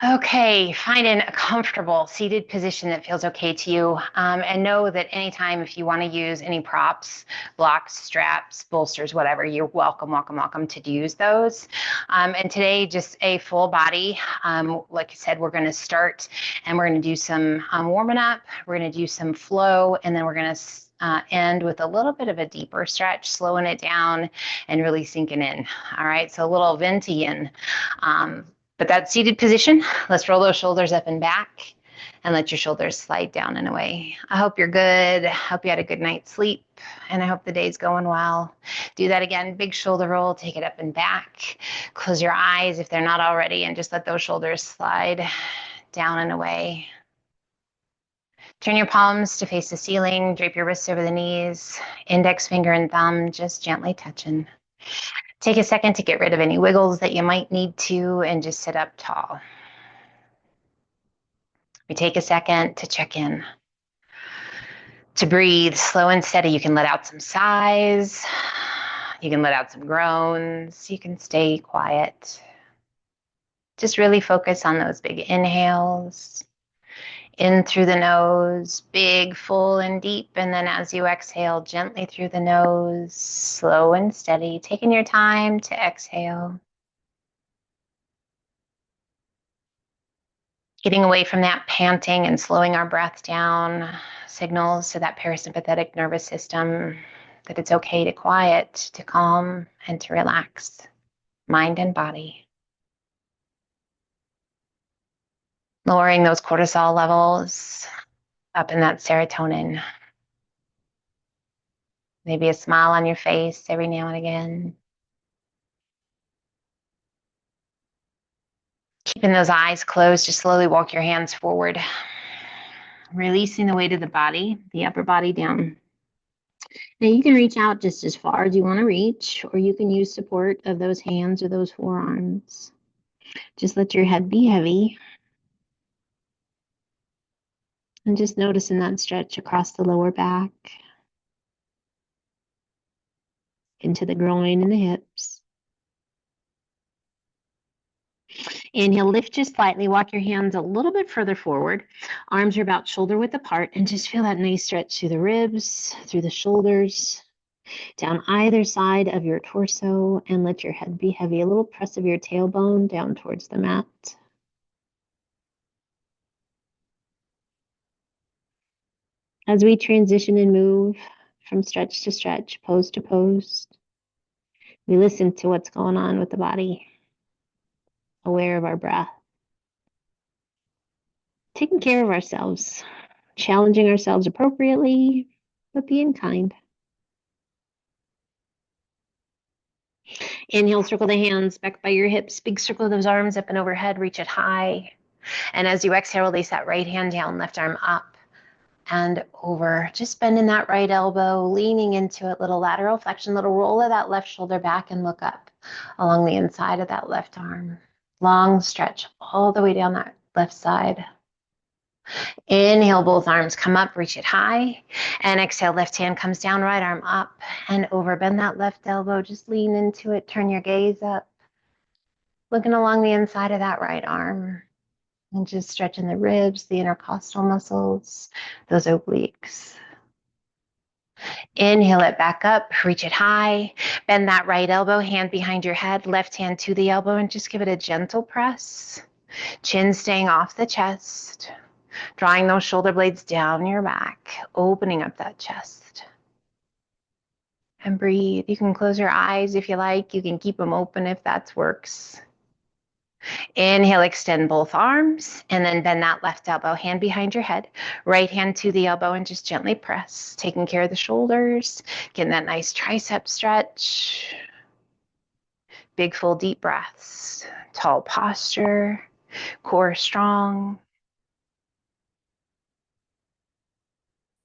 Okay, find a comfortable seated position that feels okay to you. And know that anytime if you want to use any props, blocks, straps, bolsters, whatever, you're welcome, welcome, welcome to use those. And today, just a full body. Like I said, we're going to start and we're going to do some warming up. We're going to do some flow, and then we're going to end with a little bit of a deeper stretch, slowing it down and really sinking in. All right, so a little venti in. But that seated position, let's roll those shoulders up and back and let your shoulders slide down and away. I hope you're good. I hope you had a good night's sleep, and I hope the day's going well. Do that again. Big shoulder roll, take it up and back. Close your eyes if they're not already, and just let those shoulders slide down and away. Turn your palms to face the ceiling, drape your wrists over the knees, index finger and thumb just gently touching. Take a second to get rid of any wiggles that you might need to, and just sit up tall. We take a second to check in, to breathe slow and steady. You can let out some sighs. You can let out some groans. You can stay quiet. Just really focus on those big inhales. In through the nose, big, full, and deep. And then as you exhale, gently through the nose, slow and steady, taking your time to exhale. Getting away from that panting and slowing our breath down signals to that parasympathetic nervous system that it's okay to quiet, to calm, and to relax mind and body. Lowering those cortisol levels, up in that serotonin. Maybe a smile on your face every now and again. Keeping those eyes closed, just slowly walk your hands forward, releasing the weight of the body, the upper body down. Now you can reach out just as far as you want to reach, or you can use support of those hands or those forearms. Just let your head be heavy. And just noticing that stretch across the lower back, into the groin and the hips. Inhale, lift just slightly, walk your hands a little bit further forward. Arms are about shoulder width apart, and just feel that nice stretch through the ribs, through the shoulders, down either side of your torso, and let your head be heavy. A little press of your tailbone down towards the mat. As we transition and move from stretch to stretch, pose to pose, we listen to what's going on with the body, aware of our breath, taking care of ourselves, challenging ourselves appropriately, but being kind. Inhale, circle the hands back by your hips, big circle of those arms up and overhead, reach it high. And as you exhale, release that right hand down, left arm up and over. Just bending that right elbow, leaning into it, little lateral flexion, little roll of that left shoulder back and look up along the inside of that left arm. Long stretch all the way down that left side. Inhale, both arms come up, reach it high. And exhale, left hand comes down, right arm up and over. Bend that left elbow, just lean into it, turn your gaze up. Looking along the inside of that right arm. And just stretching the ribs, the intercostal muscles, those obliques. Inhale it back up, reach it high. Bend that right elbow, hand behind your head, left hand to the elbow, and just give it a gentle press. Chin staying off the chest. Drawing those shoulder blades down your back, opening up that chest. And breathe. You can close your eyes if you like. You can keep them open if that works. Inhale, extend both arms, and then bend that left elbow, hand behind your head, right hand to the elbow, and just gently press, taking care of the shoulders, getting that nice tricep stretch. Big, full, deep breaths, tall posture, core strong.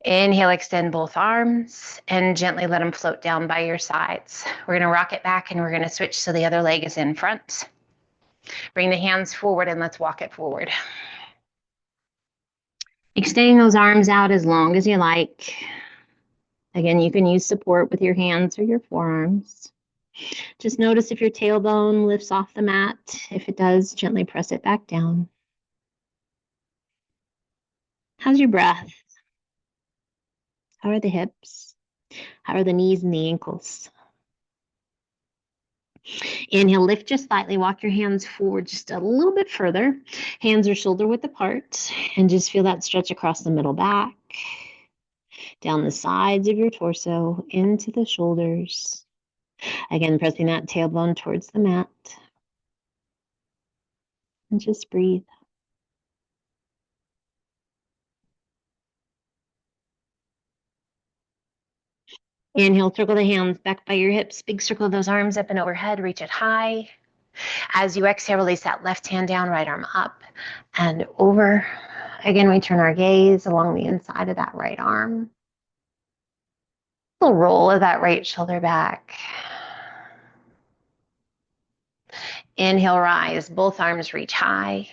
Inhale, extend both arms and gently let them float down by your sides. We're going to rock it back and we're going to switch so the other leg is in front. Bring the hands forward and let's walk it forward. Extending those arms out as long as you like. Again, you can use support with your hands or your forearms. Just notice if your tailbone lifts off the mat. If it does, gently press it back down. How's your breath? How are the hips? How are the knees and the ankles? Inhale, lift just slightly. Walk your hands forward just a little bit further. Hands are shoulder width apart. And just feel that stretch across the middle back, down the sides of your torso, into the shoulders. Again, pressing that tailbone towards the mat. And just breathe. Inhale, circle the hands back by your hips. Big circle of those arms up and overhead. Reach it high. As you exhale, release that left hand down, right arm up and over. Again, we turn our gaze along the inside of that right arm. Little roll of that right shoulder back. Inhale, rise. Both arms reach high.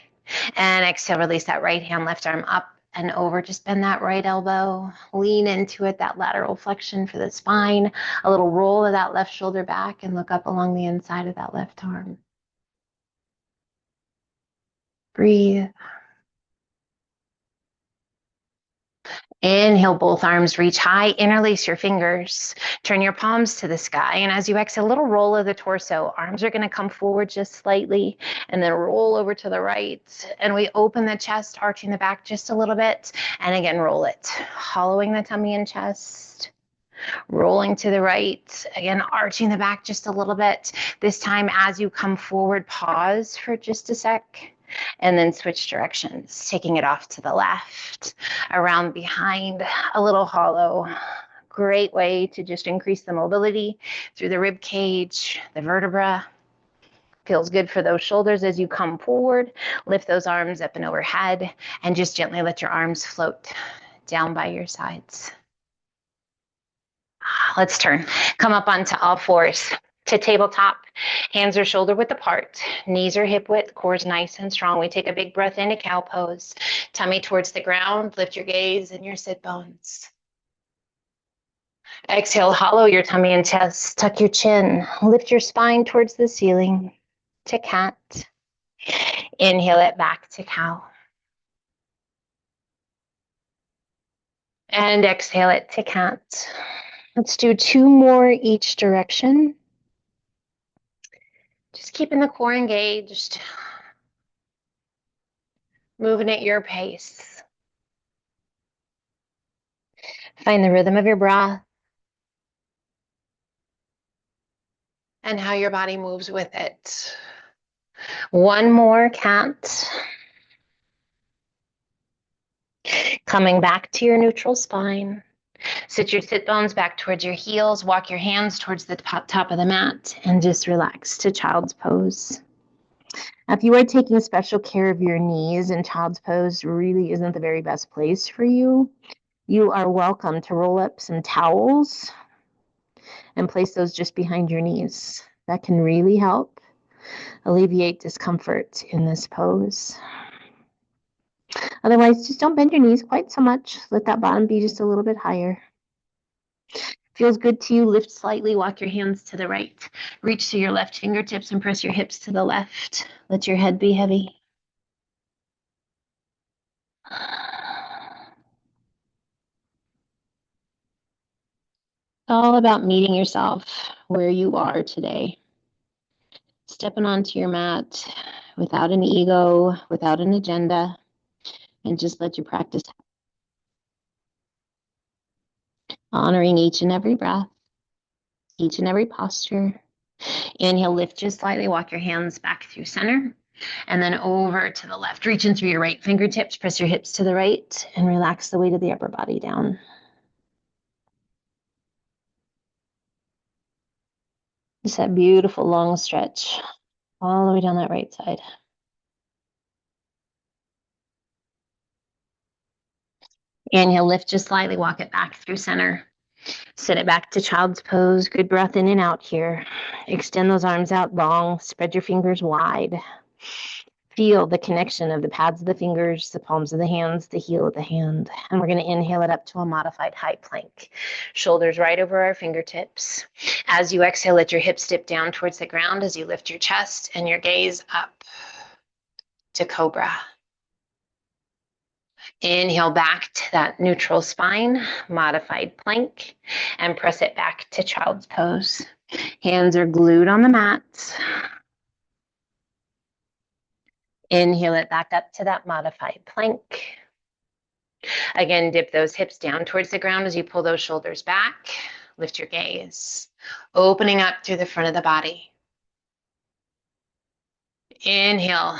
And exhale, release that right hand, left arm up and over. Just bend that right elbow. Lean into it, that lateral flexion for the spine. A little roll of that left shoulder back and look up along the inside of that left arm. Breathe. Inhale, both arms reach high, interlace your fingers, turn your palms to the sky. And as you exhale, a little roll of the torso, arms are gonna come forward just slightly and then roll over to the right. And we open the chest, arching the back just a little bit. And again, roll it, hollowing the tummy and chest. Rolling to the right, again, arching the back just a little bit. This time, as you come forward, pause for just a sec. And then switch directions, taking it off to the left, around behind, a little hollow. Great way to just increase the mobility through the rib cage, the vertebra. Feels good for those shoulders as you come forward. Lift those arms up and overhead and just gently let your arms float down by your sides. Let's turn. Come up onto all fours. To tabletop, hands are shoulder width apart, knees are hip width, core is nice and strong. We take a big breath into cow pose, tummy towards the ground, lift your gaze and your sit bones. Exhale, hollow your tummy and chest, tuck your chin, lift your spine towards the ceiling, to cat. Inhale it back to cow. And exhale it to cat. Let's do 2 more each direction. Just keeping the core engaged, moving at your pace. Find the rhythm of your breath and how your body moves with it. 1 more, cat. Coming back to your neutral spine. Sit your sit bones back towards your heels. Walk your hands towards the top of the mat and just relax to child's pose. If you are taking special care of your knees and child's pose really isn't the very best place for you, you are welcome to roll up some towels and place those just behind your knees. That can really help alleviate discomfort in this pose. Otherwise, just don't bend your knees quite so much. Let that bottom be just a little bit higher. Feels good to you, lift slightly, walk your hands to the right. Reach to your left fingertips and press your hips to the left. Let your head be heavy. All about meeting yourself where you are today. Stepping onto your mat without an ego, without an agenda, and just let your practice happen. Honoring each and every breath, each and every posture. Inhale, lift just slightly, walk your hands back through center, and then over to the left. Reaching through your right fingertips, press your hips to the right, and relax the weight of the upper body down. Just that beautiful long stretch all the way down that right side. Inhale, lift just slightly, walk it back through center. Sit it back to child's pose. Good breath in and out here. Extend those arms out long. Spread your fingers wide. Feel the connection of the pads of the fingers, the palms of the hands, the heel of the hand. And we're going to inhale it up to a modified high plank. Shoulders right over our fingertips. As you exhale, let your hips dip down towards the ground as you lift your chest and your gaze up to cobra. Inhale back to that neutral spine, modified plank, and press it back to child's pose. Hands are glued on the mat. Inhale it back up to that modified plank. Again, dip those hips down towards the ground as you pull those shoulders back. Lift your gaze, opening up through the front of the body. Inhale,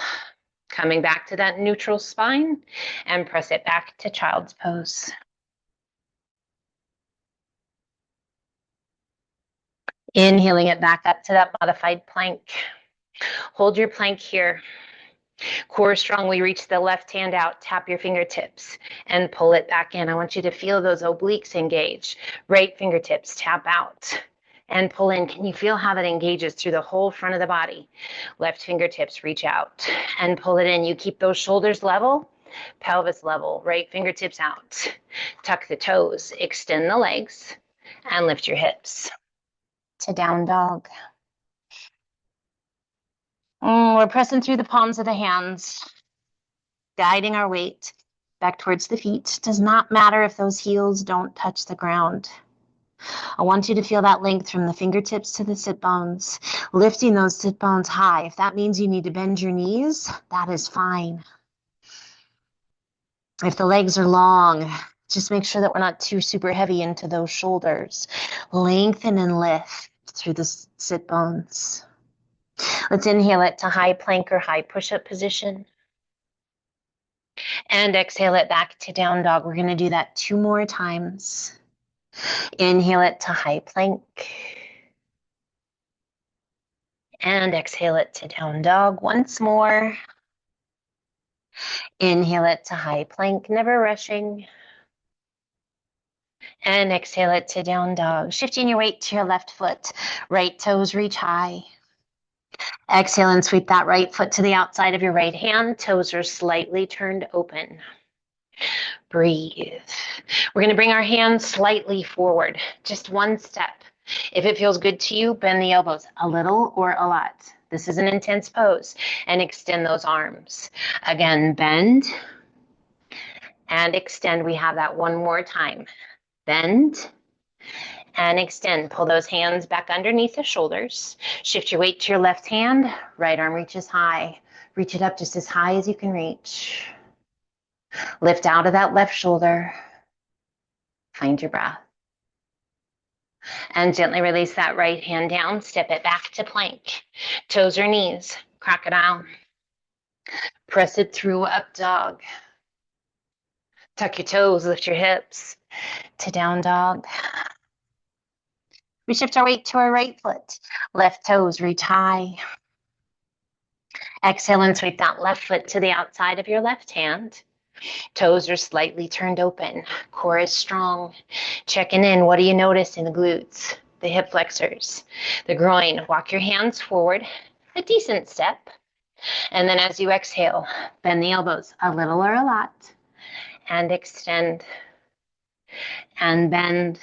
coming back to that neutral spine, and press it back to child's pose. Inhaling it back up to that modified plank. Hold your plank here. Core strongly, reach the left hand out, tap your fingertips, and pull it back in. I want you to feel those obliques engage. Right fingertips tap out and pull in. Can you feel how that engages through the whole front of the body? Left fingertips reach out and pull it in. You keep those shoulders level, pelvis level, right fingertips out. Tuck the toes, extend the legs, and lift your hips to down dog. We're pressing through the palms of the hands, guiding our weight back towards the feet. Does not matter if those heels don't touch the ground. I want you to feel that length from the fingertips to the sit bones, lifting those sit bones high. If that means you need to bend your knees, that is fine. If the legs are long, just make sure that we're not too super heavy into those shoulders. Lengthen and lift through the sit bones. Let's inhale it to high plank or high push-up position. And exhale it back to down dog. We're going to do that 2 more times. Inhale it to high plank. And exhale it to down dog once more. Inhale it to high plank, never rushing. And exhale it to down dog. Shifting your weight to your left foot. Right toes reach high. Exhale and sweep that right foot to the outside of your right hand. Toes are slightly turned open. Breathe. We're going to bring our hands slightly forward, just 1 step. If it feels good to you, bend the elbows a little or a lot. This is an intense pose, and extend those arms. Again, bend and extend. We have that 1 more time. Bend and extend. Pull those hands back underneath the shoulders. Shift your weight to your left hand. Right arm reaches high. Reach it up just as high as you can reach. Lift out of that left shoulder. Find your breath. And gently release that right hand down. Step it back to plank. Toes or knees. Crocodile. Press it through up dog. Tuck your toes. Lift your hips to down dog. We shift our weight to our right foot. Left toes reach high. Exhale and sweep that left foot to the outside of your left hand. Toes are slightly turned open. Core is strong. Checking in. What do you notice in the glutes, the hip flexors, the groin? Walk your hands forward, a decent step. And then as you exhale, bend the elbows a little or a lot. And extend. And bend.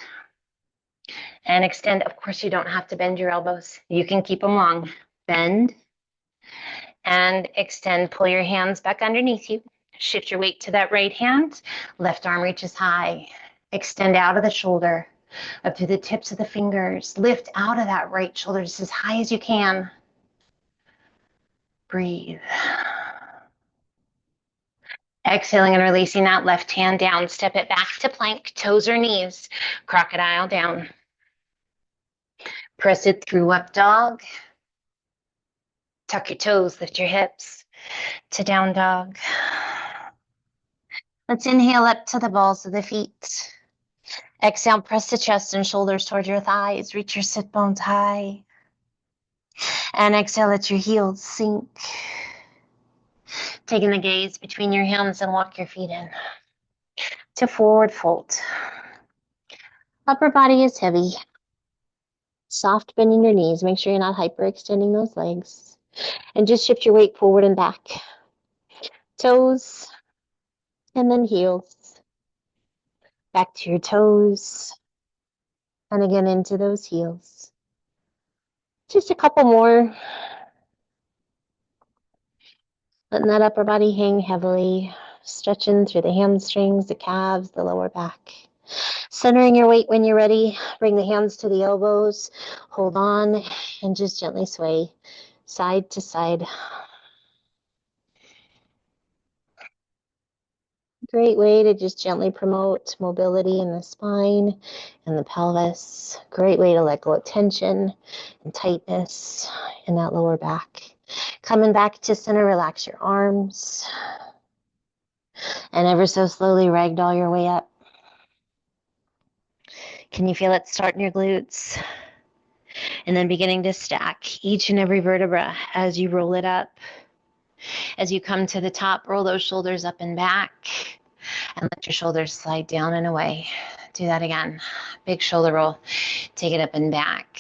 And extend. Of course, you don't have to bend your elbows. You can keep them long. Bend. And extend. Pull your hands back underneath you. Shift your weight to that right hand. Left arm reaches high. Extend out of the shoulder, up to the tips of the fingers. Lift out of that right shoulder just as high as you can. Breathe. Exhaling and releasing that left hand down. Step it back to plank, toes or knees. Crocodile down. Press it through up dog. Tuck your toes, lift your hips to down dog. Let's inhale up to the balls of the feet. Exhale, press the chest and shoulders toward your thighs. Reach your sit bones high. And exhale, let your heels sink. Taking the gaze between your hands and walk your feet in to forward fold. Upper body is heavy. Soft bend in your knees. Make sure you're not hyperextending those legs. And just shift your weight forward and back. Toes and then heels. Back to your toes. And again into those heels. Just a couple more. Letting that upper body hang heavily. stretching through the hamstrings, the calves, the lower back. Centering your weight when you're ready, bring the hands to the elbows, hold on, and just gently sway side to side. Great way to just gently promote mobility in the spine and the pelvis. Great way to let go of tension and tightness in that lower back. Coming back to center, relax your arms. And ever so slowly ragdoll your way up. Can you feel it start in your glutes? And then beginning to stack each and every vertebra as you roll it up. As you come to the top, roll those shoulders up and back. And let your shoulders slide down and away. Do that again. Big shoulder roll. Take it up and back.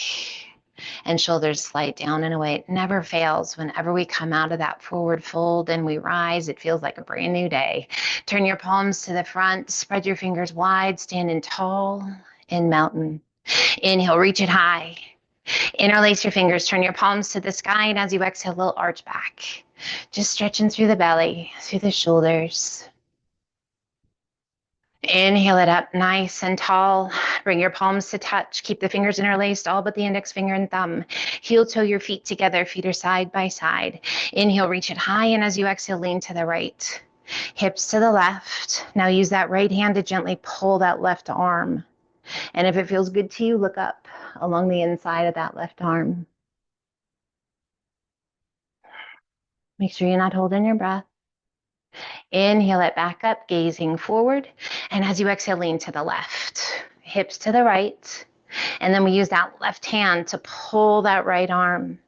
And shoulders slide down and away. It never fails. Whenever we come out of that forward fold and we rise, it feels like a brand new day. Turn your palms to the front. Spread your fingers wide. Standing tall in mountain. Inhale, reach it high. Interlace your fingers. Turn your palms to the sky. And as you exhale, a little arch back. Just stretching through the belly, through the shoulders. Inhale it up nice and tall. Bring your palms to touch. Keep the fingers interlaced, all but the index finger and thumb. Heel toe your feet together. Feet are side by side. Inhale, reach it high. And as you exhale, lean to the right. Hips to the left. Now use that right hand to gently pull that left arm. And if it feels good to you, look up along the inside of that left arm. Make sure you're not holding your breath. Inhale it back up, gazing forward. And as you exhale, lean to the left, hips to the right. And then we use that left hand to pull that right arm.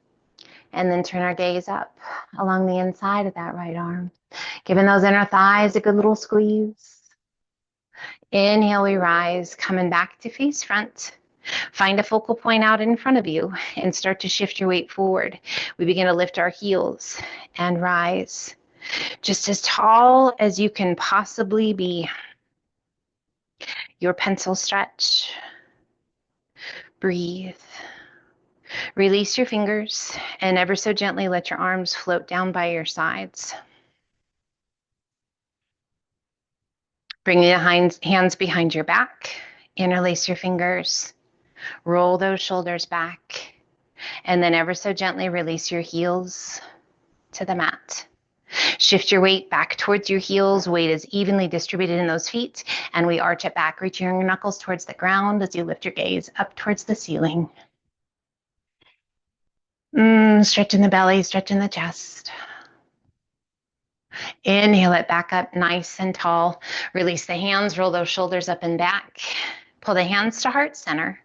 And then turn our gaze up along the inside of that right arm, giving those inner thighs a good little squeeze. Inhale, we rise, coming back to face front. Find a focal point out in front of you and start to shift your weight forward. We begin to lift our heels and rise. Just as tall as you can possibly be. Your pencil stretch. Breathe. Release your fingers and ever so gently let your arms float down by your sides. Bring the hands behind your back. Interlace your fingers. Roll those shoulders back. And then ever so gently release your heels to the mat. Shift your weight back towards your heels. Weight is evenly distributed in those feet. And we arch it back, reaching your knuckles towards the ground as you lift your gaze up towards the ceiling. Stretching the belly, stretching the chest. Inhale it back up nice and tall. Release the hands, roll those shoulders up and back. Pull the hands to heart center.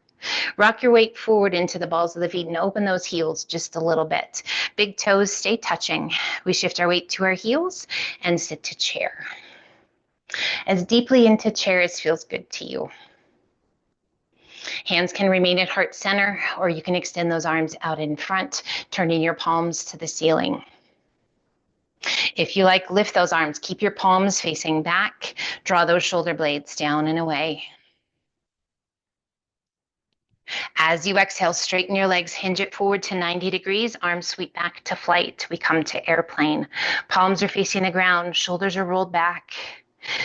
Rock your weight forward into the balls of the feet and open those heels just a little bit. Big toes stay touching. We shift our weight to our heels and sit to chair. As deeply into chair as feels good to you. Hands can remain at heart center, or you can extend those arms out in front, turning your palms to the ceiling. If you like, lift those arms. Keep your palms facing back. Draw those shoulder blades down and away. As you exhale, straighten your legs, hinge it forward to 90 degrees, arms sweep back to flight. We come to airplane. Palms are facing the ground, shoulders are rolled back.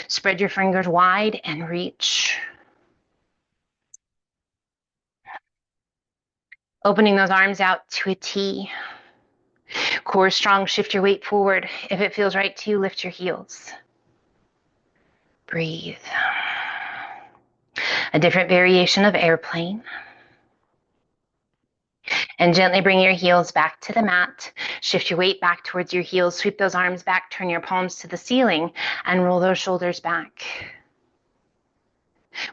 Spread your fingers wide and reach. Opening those arms out to a T. Core strong, shift your weight forward. If it feels right to you, lift your heels. Breathe. A different variation of airplane. And gently bring your heels back to the mat. Shift your weight back towards your heels. Sweep those arms back, turn your palms to the ceiling, and roll those shoulders back.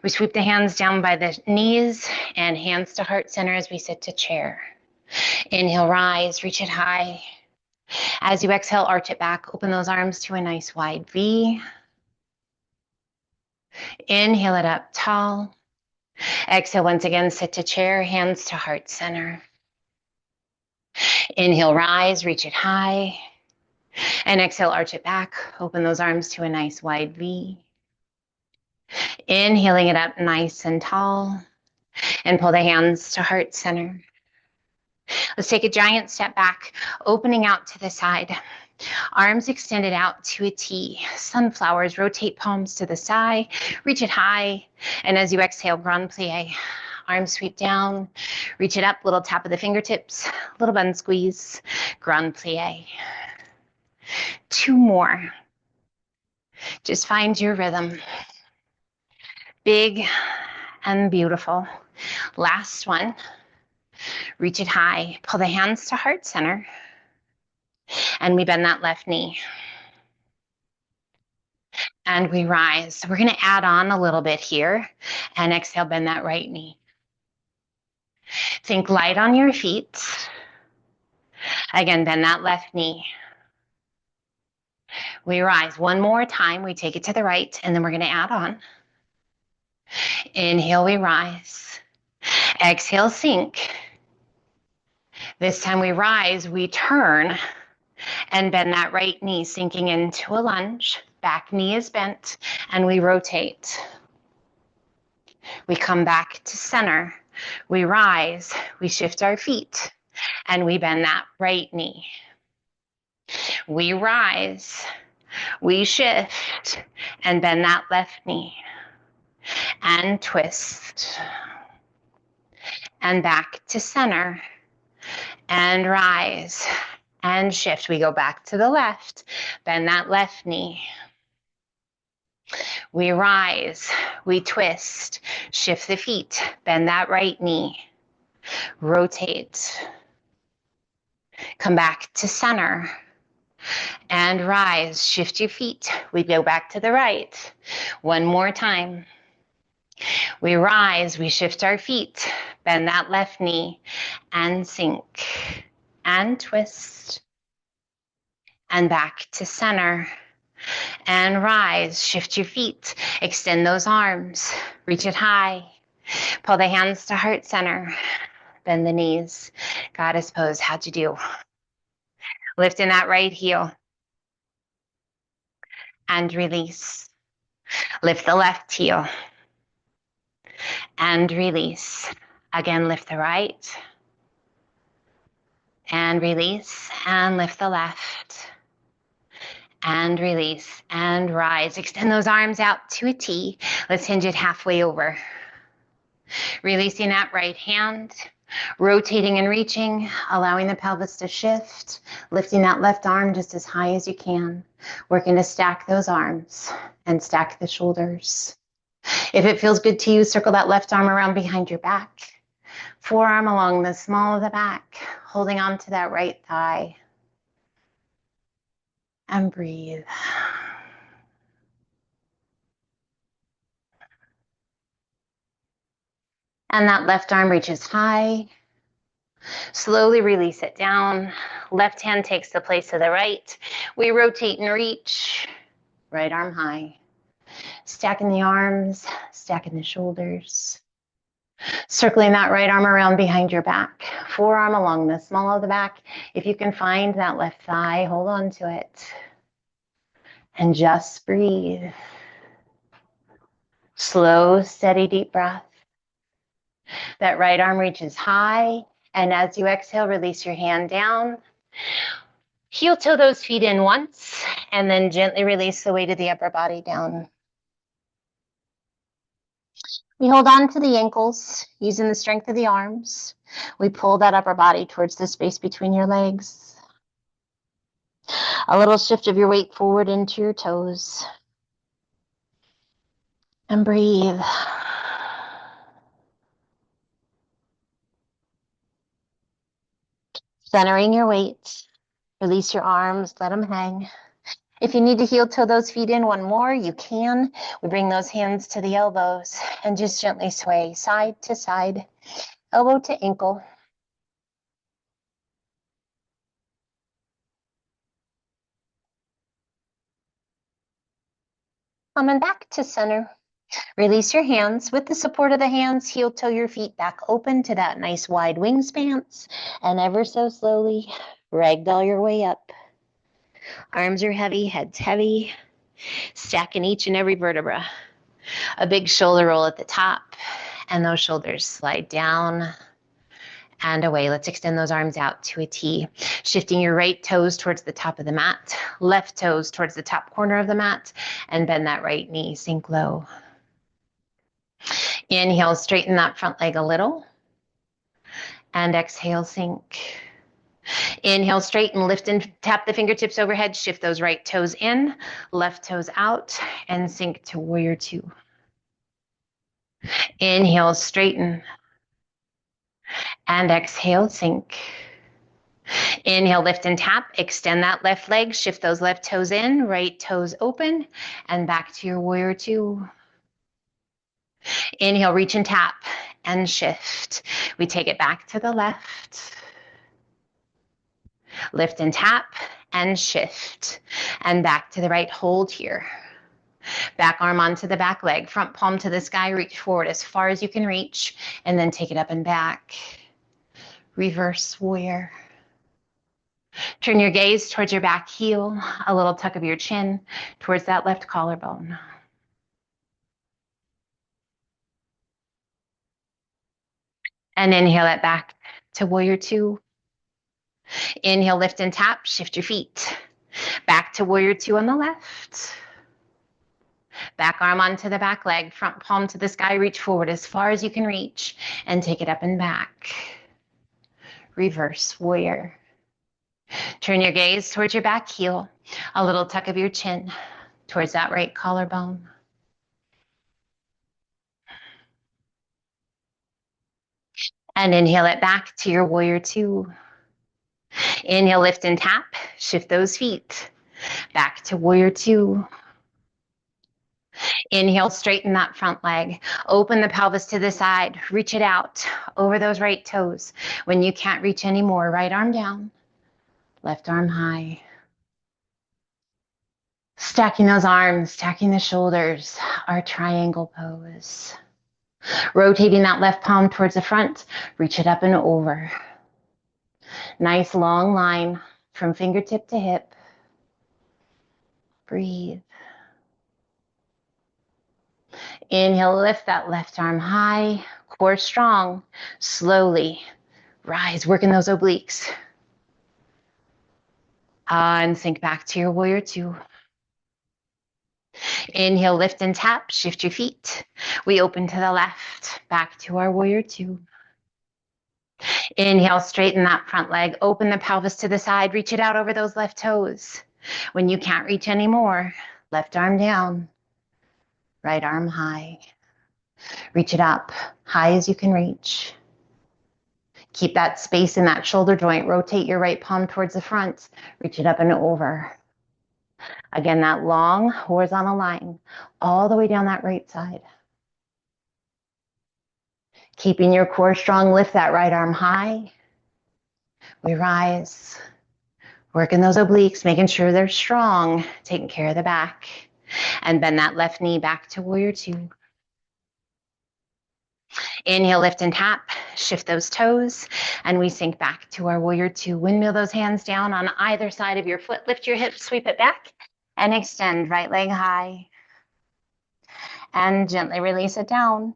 We sweep the hands down by the knees and hands to heart center as we sit to chair. Inhale, rise, reach it high. As you exhale, arch it back. Open those arms to a nice wide V. Inhale it up tall. Exhale, once again, sit to chair, hands to heart center. Inhale, rise, reach it high. And exhale, arch it back. Open those arms to a nice wide V. Inhaling it up nice and tall. And pull the hands to heart center. Let's take a giant step back, opening out to the side. Arms extended out to a T. Sunflowers, rotate palms to the side, reach it high. And as you exhale, grand plie. Arms sweep down, reach it up, little tap of the fingertips, little bend squeeze, grand plie. 2 more. Just find your rhythm. Big and beautiful. Last one. Reach it high. Pull the hands to heart center. And we bend that left knee. And we rise. So we're going to add on a little bit here. And exhale, bend that right knee. Think light on your feet. Again, bend that left knee. We rise. One more time. We take it to the right. And then we're going to add on. Inhale, we rise. Exhale, sink. This time we rise, we turn and bend that right knee, sinking into a lunge. Back knee is bent, and we rotate. We come back to center. We rise, we shift our feet, and we bend that right knee. We rise, we shift, and bend that left knee. And twist. And back to center. And rise. And shift. We go back to the left. Bend that left knee. We rise. We twist. Shift the feet. Bend that right knee. Rotate. Come back to center. And rise. Shift your feet. We go back to the right. One more time. We rise, we shift our feet, bend that left knee, and sink, and twist, and back to center, and rise, shift your feet, extend those arms, reach it high, pull the hands to heart center, bend the knees, goddess pose, how'd you do? Lift in that right heel, and release, lift the left heel, and release. Again, lift the right, and release, and lift the left, and release, and rise. Extend those arms out to a T. Let's hinge it halfway over. Releasing that right hand, rotating and reaching, allowing the pelvis to shift, lifting that left arm just as high as you can, working to stack those arms and stack the shoulders. If it feels good to you, circle that left arm around behind your back. Forearm along the small of the back, holding on to that right thigh. And breathe. And that left arm reaches high. Slowly release it down. Left hand takes the place of the right. We rotate and reach. Right arm high. Stacking the arms, stacking the shoulders. Circling that right arm around behind your back. Forearm along the small of the back. If you can find that left thigh, hold on to it. And just breathe. Slow, steady, deep breath. That right arm reaches high. And as you exhale, release your hand down. Heel toe those feet in once. And then gently release the weight of the upper body down. We hold on to the ankles using the strength of the arms. We pull that upper body towards the space between your legs. A little shift of your weight forward into your toes. And breathe. Centering your weight. Release your arms, let them hang. If you need to heel toe those feet in one more, you can. We bring those hands to the elbows and just gently sway side to side, elbow to ankle. Coming back to center. Release your hands. With the support of the hands, heel toe your feet back open to that nice wide wingspan. And ever so slowly, ragdoll your way up. Arms are heavy, head's heavy. Stacking each and every vertebra. A big shoulder roll at the top. And those shoulders slide down and away. Let's extend those arms out to a T. Shifting your right toes towards the top of the mat, left toes towards the top corner of the mat, and bend that right knee, sink low. Inhale, straighten that front leg a little, and exhale, sink. Inhale, straighten, lift and tap the fingertips overhead, shift those right toes in, left toes out, and sink to warrior two. Inhale, straighten, and exhale, sink. Inhale, lift and tap, extend that left leg, shift those left toes in, right toes open, and back to your warrior two. Inhale, reach and tap, and shift. We take it back to the left. Lift and tap, and shift. And back to the right, hold here. Back arm onto the back leg, front palm to the sky, reach forward as far as you can reach, and then take it up and back. Reverse warrior. Turn your gaze towards your back heel, a little tuck of your chin towards that left collarbone. And inhale it back to warrior two. Inhale, lift and tap, shift your feet. Back to warrior two on the left. Back arm onto the back leg, front palm to the sky, reach forward as far as you can reach, and take it up and back. Reverse warrior. Turn your gaze towards your back heel, a little tuck of your chin towards that right collarbone. And inhale it back to your warrior two. Inhale, lift and tap, shift those feet. Back to warrior two. Inhale, straighten that front leg. Open the pelvis to the side. Reach it out over those right toes. When you can't reach anymore, right arm down, left arm high. Stacking those arms, stacking the shoulders, our triangle pose. Rotating that left palm towards the front, reach it up and over. Nice long line from fingertip to hip. Breathe. Inhale, lift that left arm high, core strong. Slowly rise, working those obliques. And sink back to your warrior two. Inhale, lift and tap, shift your feet. We open to the left, back to our warrior two. Inhale, straighten that front leg, open the pelvis to the side, reach it out over those left toes. When you can't reach anymore, left arm down, right arm high. Reach it up, high as you can reach. Keep that space in that shoulder joint. Rotate your right palm towards the front. Reach it up and over. Again, that long horizontal line all the way down that right side. Keeping your core strong, lift that right arm high. We rise. Working those obliques, making sure they're strong, taking care of the back. And bend that left knee back to warrior two. Inhale, lift and tap, shift those toes, and we sink back to our warrior two. Windmill those hands down on either side of your foot. Lift your hips, sweep it back, and extend right leg high. And gently release it down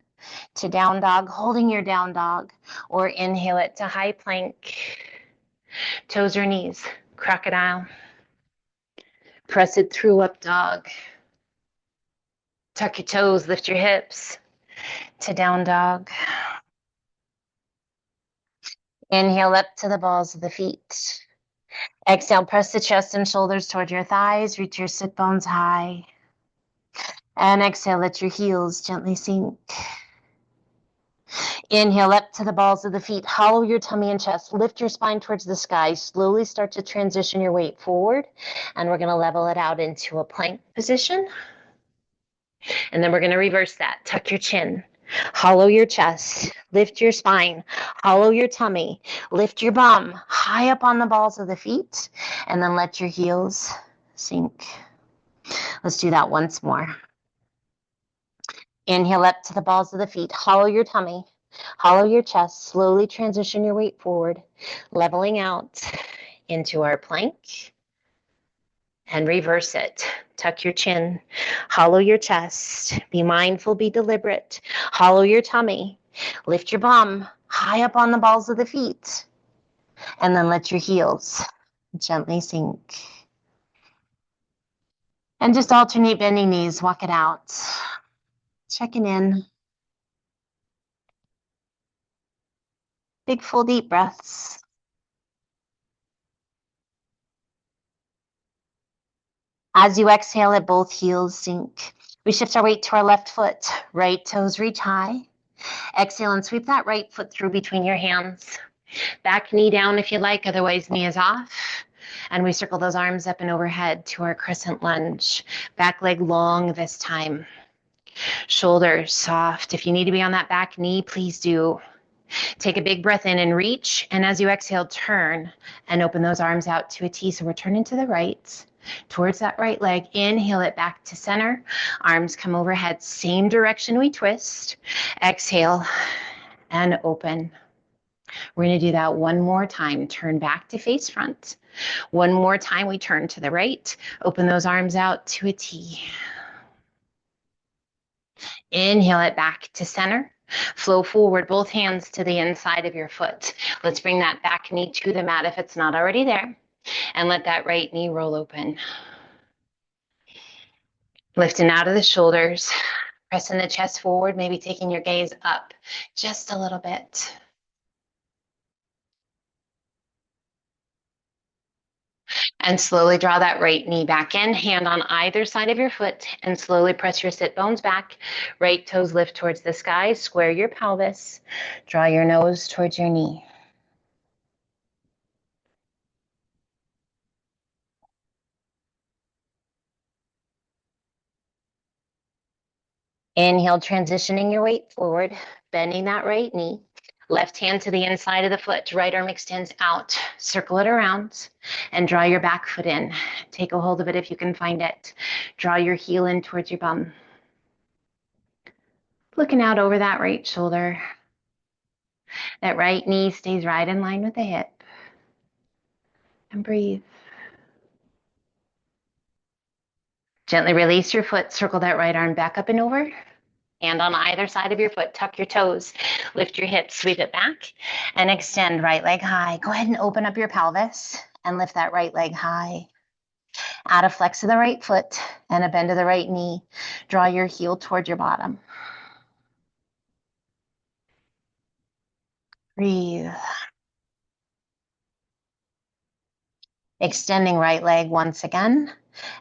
to down dog, holding your down dog, or inhale it to high plank. Toes or knees, crocodile. Press it through up dog. Tuck your toes, lift your hips to down dog. Inhale up to the balls of the feet. Exhale, press the chest and shoulders toward your thighs. Reach your sit bones high. And exhale, let your heels gently sink. Inhale up to the balls of the feet. Hollow your tummy and chest. Lift your spine towards the sky. Slowly start to transition your weight forward. And we're going to level it out into a plank position. And then we're going to reverse that. Tuck your chin. Hollow your chest, lift your spine, hollow your tummy, lift your bum high up on the balls of the feet, and then let your heels sink. Let's do that once more. Inhale up to the balls of the feet, hollow your tummy, hollow your chest, slowly transition your weight forward, leveling out into our plank, and reverse it. Tuck your chin, hollow your chest, be mindful, be deliberate, hollow your tummy, Lift your bum high up on the balls of the feet, and then let your heels gently sink. And just alternate bending knees, walk it out. Checking in. Big full deep breaths. As you exhale, let both heels sink. We shift our weight to our left foot. Right toes reach high. Exhale and sweep that right foot through between your hands. Back knee down if you like, otherwise knee is off. And we circle those arms up and overhead to our crescent lunge. Back leg long this time. Shoulders soft. If you need to be on that back knee, please do. Take a big breath in and reach. And as you exhale, turn and open those arms out to a T. So we're turning to the right, towards that right leg. Inhale it back to center. Arms come overhead, same direction we twist. Exhale and open. We're going to do that one more time. Turn back to face front. One more time, we turn to the right. Open those arms out to a T. Inhale it back to center. Flow forward, both hands to the inside of your foot. Let's bring that back knee to the mat if it's not already there. And let that right knee roll open. Lifting out of the shoulders. Pressing the chest forward, maybe taking your gaze up just a little bit. And slowly draw that right knee back in, hand on either side of your foot, and slowly press your sit bones back. Right toes lift towards the sky, square your pelvis, draw your nose towards your knee. Inhale, transitioning your weight forward, bending that right knee. Left hand to the inside of the foot, right arm extends out, circle it around, and draw your back foot in. Take a hold of it if you can find it. Draw your heel in towards your bum. Looking out over that right shoulder. That right knee stays right in line with the hip. And breathe. Gently release your foot, circle that right arm back up and over. Hand on either side of your foot, tuck your toes, lift your hips, sweep it back, and extend right leg high. Go ahead and open up your pelvis and lift that right leg high. Add a flex of the right foot and a bend of the right knee. Draw your heel toward your bottom. Breathe. Extending right leg once again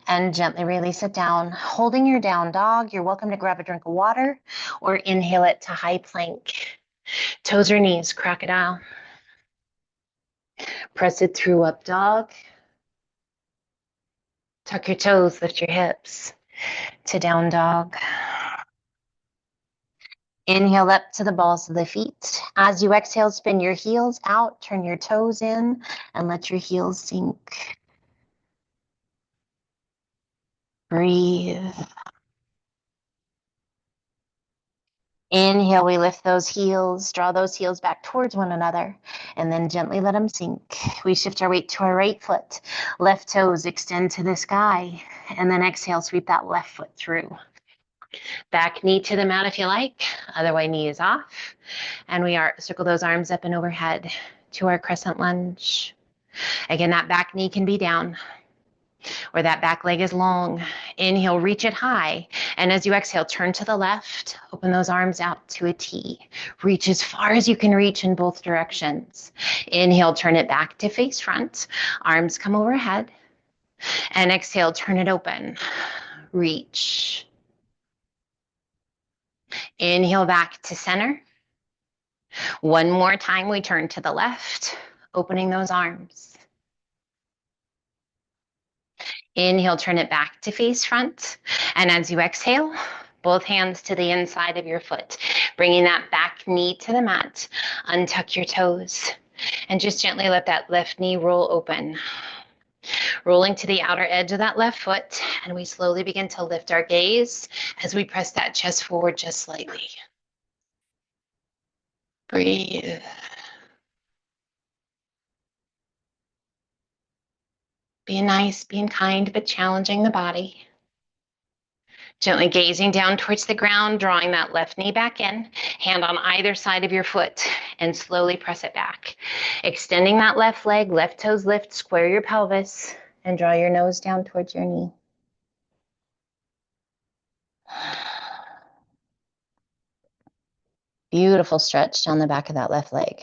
and gently release it down. Holding your down dog, you're welcome to grab a drink of water or inhale it to high plank. Toes or knees, crocodile. Press it through up dog. Tuck your toes, lift your hips to down dog. Inhale up to the balls of the feet. As you exhale, spin your heels out, turn your toes in, and let your heels sink. Breathe. Inhale, we lift those heels, draw those heels back towards one another, and then gently let them sink. We shift our weight to our right foot. Left toes extend to the sky, and then exhale, sweep that left foot through. Back knee to the mat if you like, other way knee is off. And we are circle those arms up and overhead to our crescent lunge. Again, that back knee can be down or that back leg is long. Inhale, reach it high. And as you exhale, turn to the left, open those arms out to a T. Reach as far as you can reach in both directions. Inhale, turn it back to face front. Arms come overhead. And exhale, turn it open. Reach. Inhale back to center. One more time, we turn to the left, opening those arms. Inhale, turn it back to face front. And as you exhale, both hands to the inside of your foot, bringing that back knee to the mat. Untuck your toes and just gently let that left knee roll open. Rolling to the outer edge of that left foot, and we slowly begin to lift our gaze as we press that chest forward just slightly. Breathe. Being nice, being kind, but challenging the body. Gently gazing down towards the ground, drawing that left knee back in, hand on either side of your foot, and slowly press it back. Extending that left leg, left toes lift, square your pelvis, and draw your nose down towards your knee. Beautiful stretch down the back of that left leg.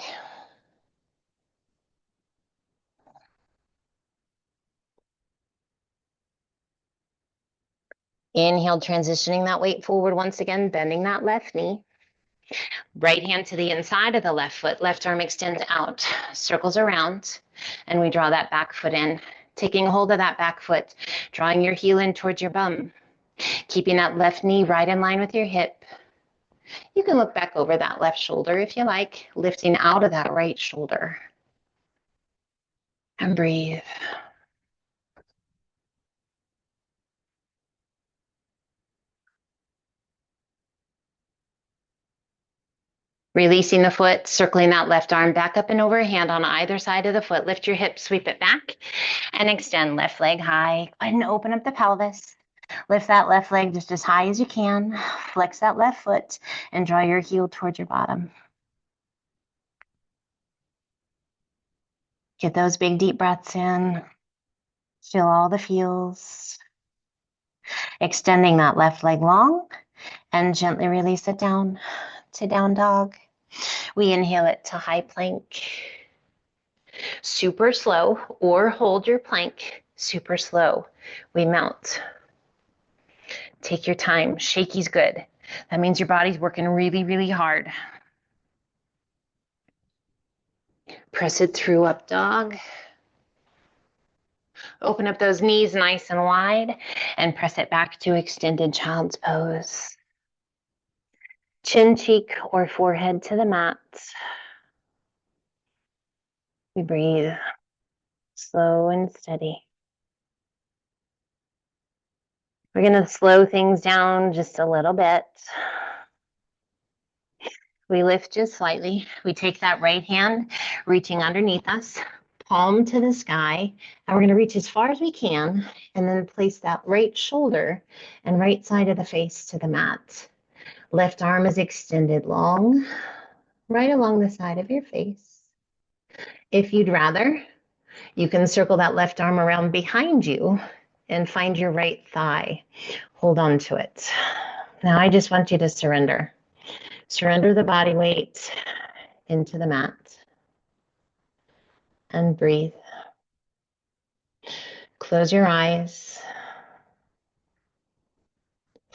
Inhale, transitioning that weight forward once again, bending that left knee. Right hand to the inside of the left foot, left arm extends out, circles around, and we draw that back foot in. Taking hold of that back foot, drawing your heel in towards your bum, keeping that left knee right in line with your hip. You can look back over that left shoulder if you like, lifting out of that right shoulder. And breathe. Releasing the foot, circling that left arm back up and over, hand on either side of the foot. Lift your hips, sweep it back, and extend left leg high. Go ahead and open up the pelvis. Lift that left leg just as high as you can. Flex that left foot and draw your heel towards your bottom. Get those big deep breaths in. Feel all the feels. Extending that left leg long and gently release it down to down dog. We inhale it to high plank. Super slow, or hold your plank super slow. We mount. Take your time. Shaky's good. That means your body's working really, really hard. Press it through up dog. Open up those knees nice and wide and press it back to extended child's pose. Chin, cheek, or forehead to the mat. We breathe slow and steady. We're going to slow things down just a little bit. We lift just slightly. We take that right hand, reaching underneath us, palm to the sky, and we're going to reach as far as we can, and then place that right shoulder and right side of the face to the mat. Left arm is extended long, right along the side of your face. If you'd rather, you can circle that left arm around behind you and find your right thigh. Hold on to it. Now I just want you to surrender. Surrender the body weight into the mat and breathe. Close your eyes.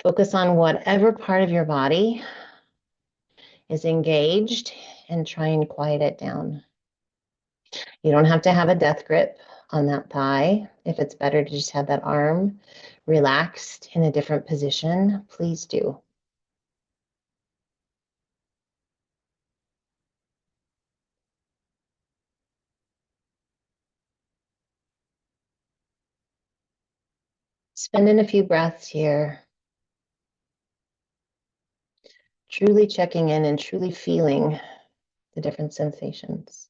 Focus on whatever part of your body is engaged and try and quiet it down. You don't have to have a death grip on that thigh. If it's better to just have that arm relaxed in a different position, please do. Spend in a few breaths here, truly checking in and truly feeling the different sensations.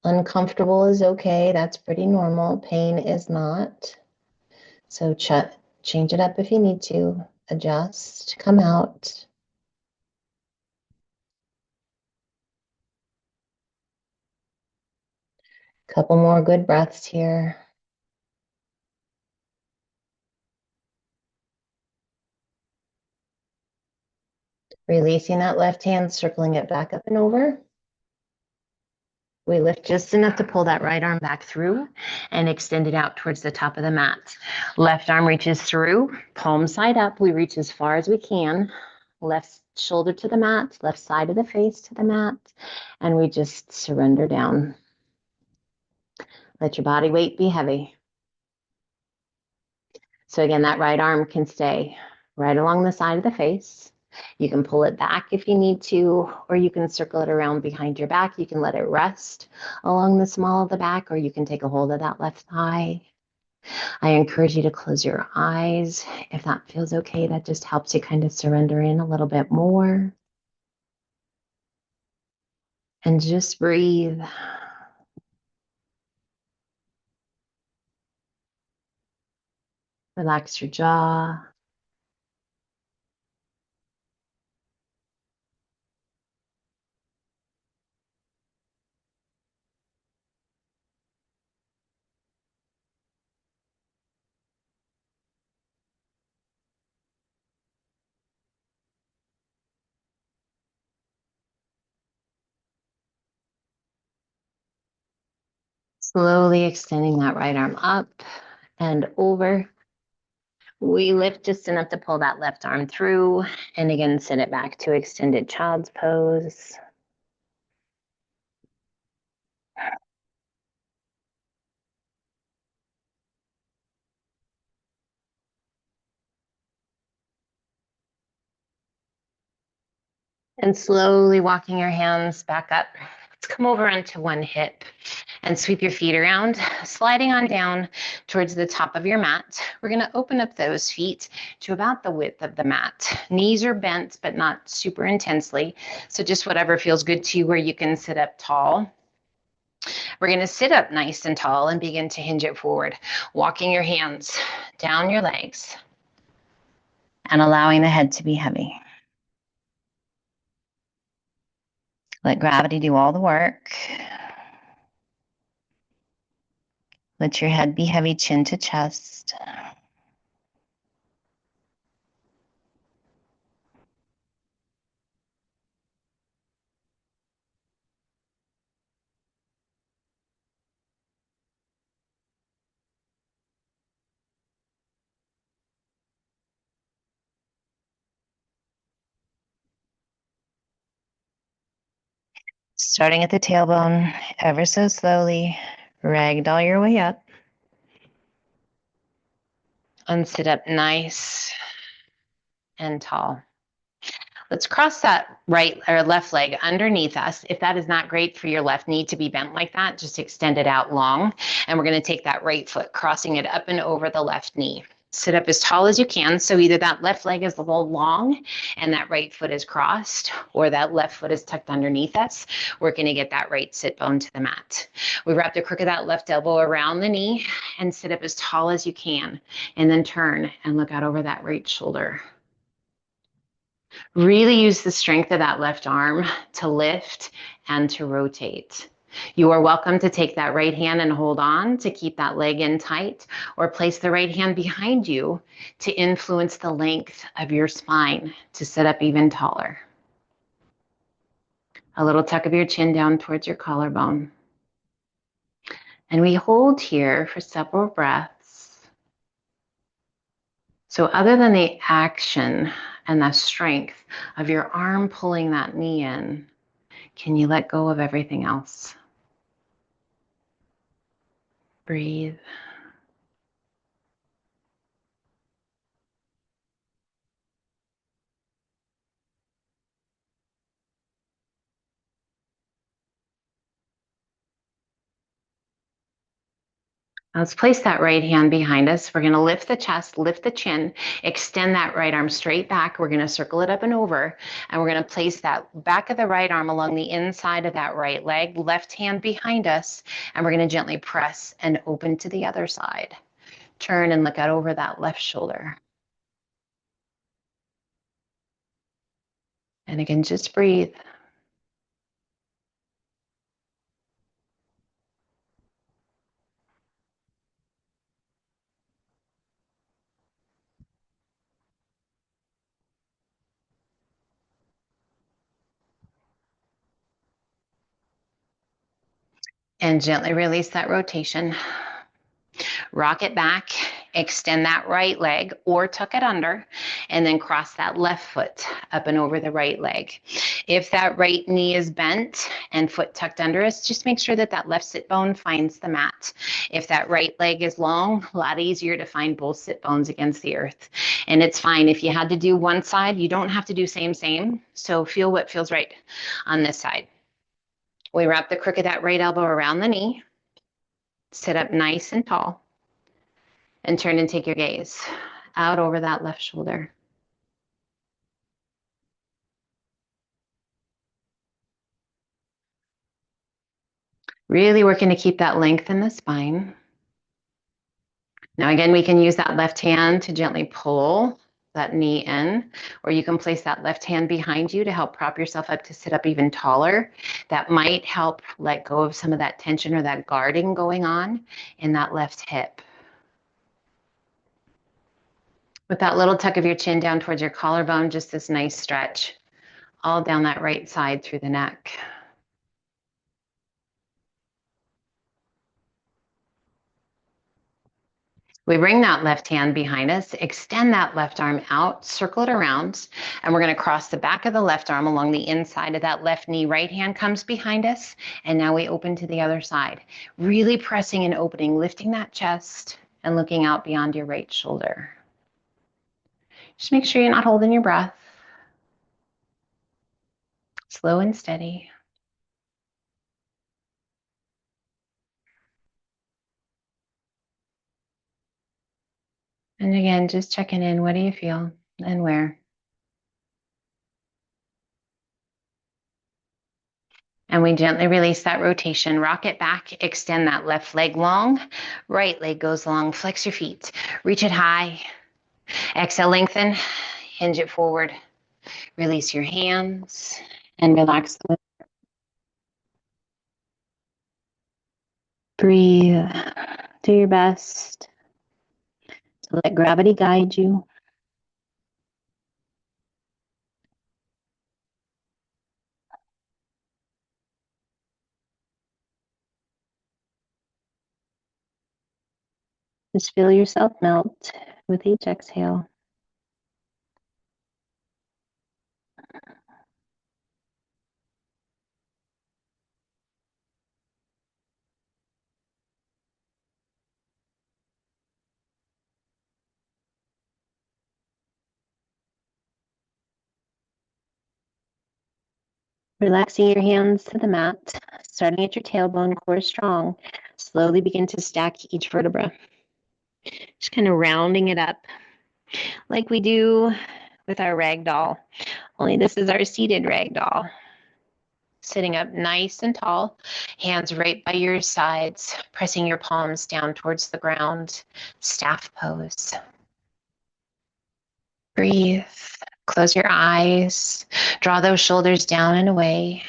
Uncomfortable is okay. That's pretty normal. Pain is not. So change it up if you need to. Adjust, come out. Couple more good breaths here. Releasing that left hand, circling it back up and over. We lift just enough to pull that right arm back through and extend it out towards the top of the mat. Left arm reaches through, palm side up. We reach as far as we can. Left shoulder to the mat, left side of the face to the mat, and we just surrender down. Let your body weight be heavy. So again, that right arm can stay right along the side of the face. You can pull it back if you need to, or you can circle it around behind your back. You can let it rest along the small of the back, or you can take a hold of that left thigh. I encourage you to close your eyes if that feels okay. That just helps you kind of surrender in a little bit more. And just breathe. Relax your jaw. Slowly extending that right arm up and over. We lift just enough to pull that left arm through, and again, send it back to extended child's pose. And slowly walking your hands back up. Let's come over onto one hip and sweep your feet around, sliding on down towards the top of your mat. We're going to open up those feet to about the width of the mat. Knees are bent, but not super intensely. So just whatever feels good to you where you can sit up tall. We're going to sit up nice and tall and begin to hinge it forward, walking your hands down your legs and allowing the head to be heavy. Let gravity do all the work. Let your head be heavy, chin to chest. Starting at the tailbone, ever so slowly, ragdoll your way up. And sit up nice and tall. Let's cross that right or left leg underneath us. If that is not great for your left knee to be bent like that, just extend it out long. And we're going to take that right foot, crossing it up and over the left knee. Sit up as tall as you can. So either that left leg is a little long and that right foot is crossed, or that left foot is tucked underneath us. We're going to get that right sit bone to the mat. We wrap the crook of that left elbow around the knee and sit up as tall as you can. And then turn and look out over that right shoulder. Really use the strength of that left arm to lift and to rotate. You are welcome to take that right hand and hold on to keep that leg in tight, or place the right hand behind you to influence the length of your spine to sit up even taller. A little tuck of your chin down towards your collarbone. And we hold here for several breaths. So other than the action and the strength of your arm pulling that knee in, can you let go of everything else? Breathe. Let's place that right hand behind us. We're going to lift the chest, lift the chin, extend that right arm straight back. We're going to circle it up and over, and we're going to place that back of the right arm along the inside of that right leg, left hand behind us, and we're going to gently press and open to the other side. Turn and look out over that left shoulder. And again, just breathe. And gently release that rotation. Rock it back, extend that right leg or tuck it under, and then cross that left foot up and over the right leg. If that right knee is bent and foot tucked under us, just make sure that that left sit bone finds the mat. If that right leg is long, a lot easier to find both sit bones against the earth. And it's fine. If you had to do one side, you don't have to do same. So feel what feels right on this side. We wrap the crook of that right elbow around the knee, sit up nice and tall, and turn and take your gaze out over that left shoulder. Really working to keep that length in the spine. Now, again, we can use that left hand to gently pull that knee in, or you can place that left hand behind you to help prop yourself up to sit up even taller. That might help let go of some of that tension or that guarding going on in that left hip. With that little tuck of your chin down towards your collarbone, just this nice stretch all down that right side through the neck. We bring that left hand behind us, extend that left arm out, circle it around, and we're going to cross the back of the left arm along the inside of that left knee. Right hand comes behind us, and now we open to the other side. Really pressing and opening, lifting that chest and looking out beyond your right shoulder. Just make sure you're not holding your breath. Slow and steady. And again, just checking in. What do you feel and where? And we gently release that rotation, rock it back, extend that left leg long, right leg goes long, flex your feet, reach it high, exhale, lengthen, hinge it forward, release your hands, and relax the lips. Breathe, do your best to let gravity guide you. Just feel yourself melt with each exhale. Relaxing your hands to the mat, starting at your tailbone, core strong. Slowly begin to stack each vertebra. Just kind of rounding it up like we do with our rag doll. Only this is our seated rag doll. Sitting up nice and tall, hands right by your sides, pressing your palms down towards the ground, staff pose. Breathe. Close your eyes. Draw those shoulders down and away.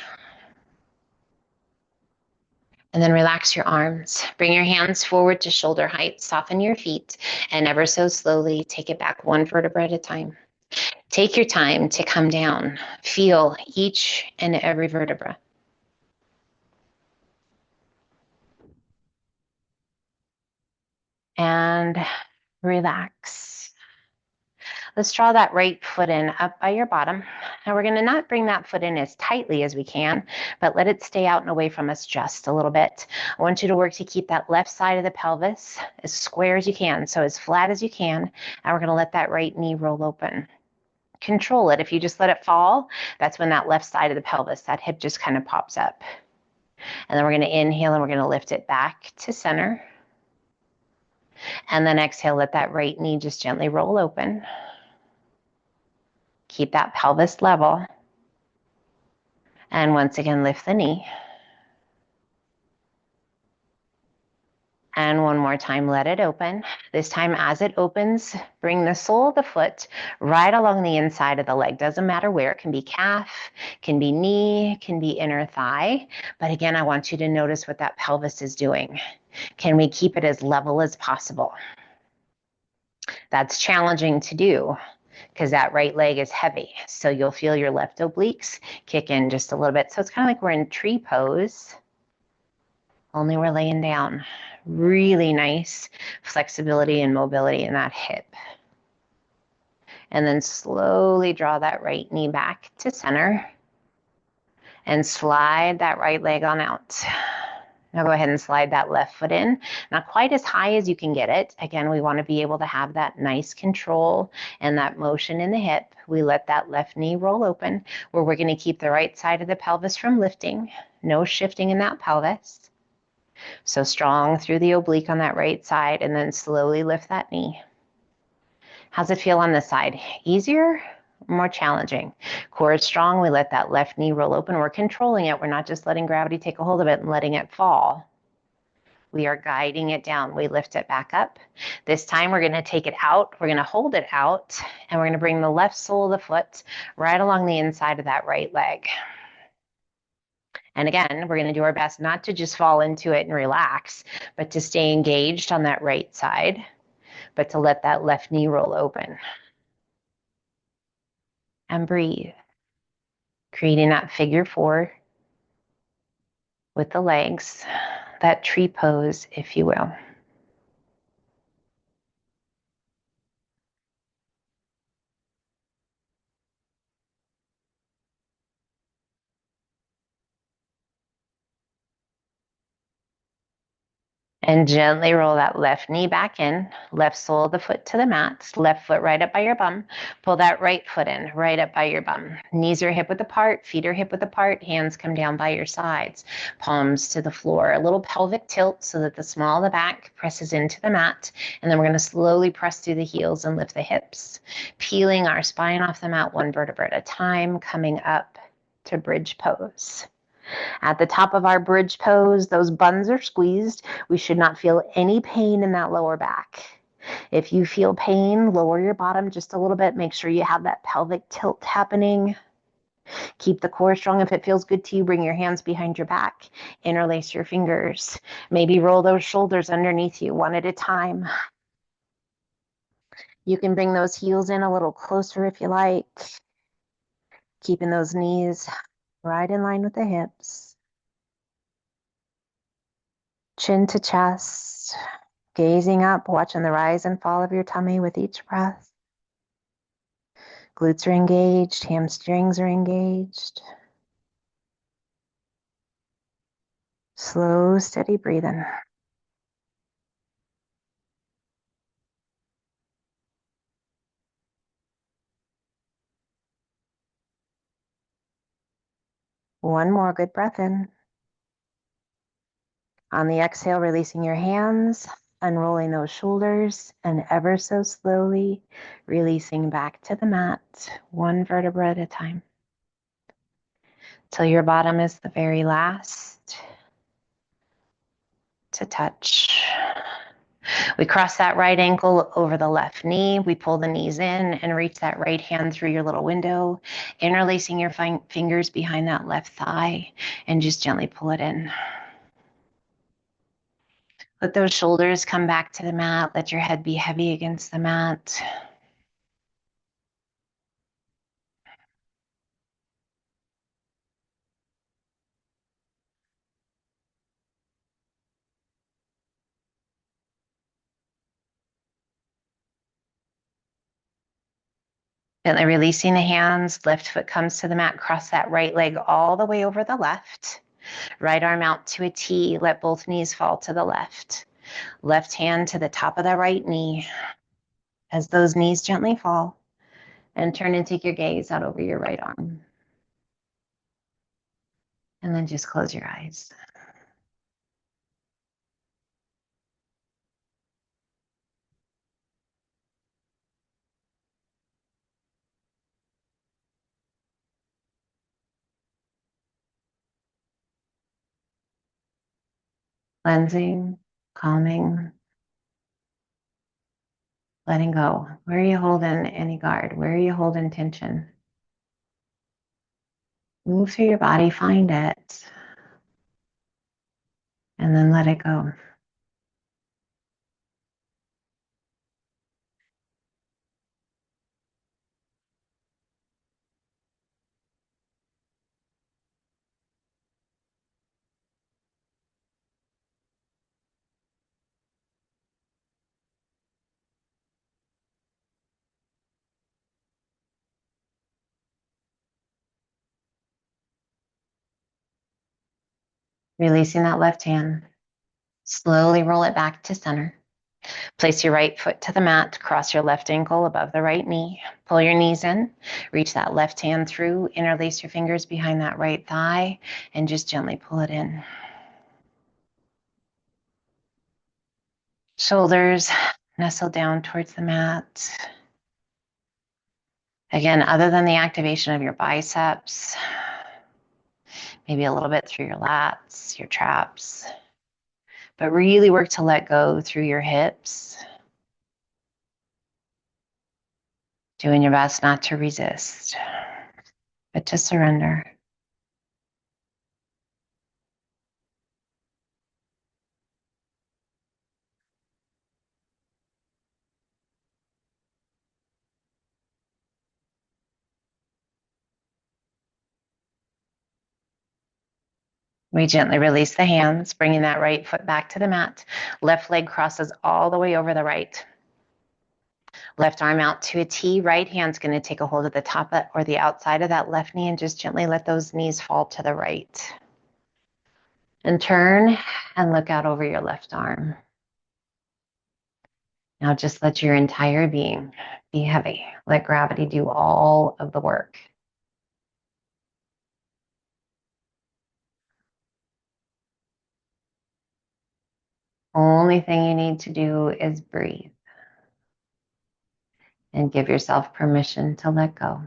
And then relax your arms. Bring your hands forward to shoulder height. Soften your feet. And ever so slowly, take it back one vertebra at a time. Take your time to come down. Feel each and every vertebra. And relax. Let's draw that right foot in up by your bottom. Now we're going to not bring that foot in as tightly as we can, but let it stay out and away from us just a little bit. I want you to work to keep that left side of the pelvis as square as you can, so as flat as you can, and we're going to let that right knee roll open. Control it. If you just let it fall, that's when that left side of the pelvis, that hip just kind of pops up. And then we're going to inhale and we're going to lift it back to center. And then exhale, let that right knee just gently roll open. Keep that pelvis level. And once again, lift the knee. And one more time, let it open. This time, as it opens, bring the sole of the foot right along the inside of the leg. Doesn't matter where. It can be calf, can be knee, can be inner thigh. But again, I want you to notice what that pelvis is doing. Can we keep it as level as possible? That's challenging to do because that right leg is heavy. So you'll feel your left obliques kick in just a little bit. So it's kind of like we're in tree pose, only we're laying down. Really nice flexibility and mobility in that hip. And then slowly draw that right knee back to center and slide that right leg on out. Now go ahead and slide that left foot in. Not quite as high as you can get it. Again, we want to be able to have that nice control and that motion in the hip. We let that left knee roll open, where we're going to keep the right side of the pelvis from lifting. No shifting in that pelvis. So strong through the oblique on that right side, and then slowly lift that knee. How's it feel on this side? Easier? More challenging? Core is strong. We let that left knee roll open. We're controlling it. We're not just letting gravity take a hold of it and letting it fall. We are guiding it down. We lift it back up. This time we're going to take it out. We're going to hold it out, and we're going to bring the left sole of the foot right along the inside of that right leg. And again, we're going to do our best not to just fall into it and relax, but to stay engaged on that right side, but to let that left knee roll open. And breathe, creating that figure four with the legs, that tree pose, if you will. And gently roll that left knee back in, left sole of the foot to the mat, left foot right up by your bum. Pull that right foot in, right up by your bum. Knees are hip width apart, feet are hip width apart, hands come down by your sides, palms to the floor. A little pelvic tilt so that the small of the back presses into the mat. And then we're going to slowly press through the heels and lift the hips, peeling our spine off the mat one vertebra at a time, coming up to bridge pose. At the top of our bridge pose, those buns are squeezed. We should not feel any pain in that lower back. If you feel pain, lower your bottom just a little bit. Make sure you have that pelvic tilt happening. Keep the core strong. If it feels good to you, bring your hands behind your back. Interlace your fingers. Maybe roll those shoulders underneath you one at a time. You can bring those heels in a little closer if you like. Keeping those knees right in line with the hips. Chin to chest, gazing up, watching the rise and fall of your tummy with each breath. Glutes are engaged, hamstrings are engaged. Slow, steady breathing. One more good breath in. On the exhale, releasing your hands, unrolling those shoulders, and ever so slowly releasing back to the mat, one vertebra at a time, till your bottom is the very last to touch. We cross that right ankle over the left knee. We pull the knees in and reach that right hand through your little window, interlacing your fingers behind that left thigh, and just gently pull it in. Let those shoulders come back to the mat. Let your head be heavy against the mat. Gently releasing the hands, left foot comes to the mat, cross that right leg all the way over the left. Right arm out to a T, let both knees fall to the left. Left hand to the top of the right knee. As those knees gently fall, and turn and take your gaze out over your right arm. And then just close your eyes. Cleansing, calming, letting go. Where are you holding any guard? Where are you holding tension? Move through your body, find it, and then let it go. Releasing that left hand. Slowly roll it back to center. Place your right foot to the mat, cross your left ankle above the right knee. Pull your knees in, reach that left hand through, interlace your fingers behind that right thigh, and just gently pull it in. Shoulders nestle down towards the mat. Again, other than the activation of your biceps, maybe a little bit through your lats, your traps, but really work to let go through your hips. Doing your best not to resist, but to surrender. We gently release the hands, bringing that right foot back to the mat. Left leg crosses all the way over the right. Left arm out to a T. Right hand's going to take a hold of the top or the outside of that left knee and just gently let those knees fall to the right. And turn and look out over your left arm. Now just let your entire being be heavy. Let gravity do all of the work. Only thing you need to do is breathe and give yourself permission to let go.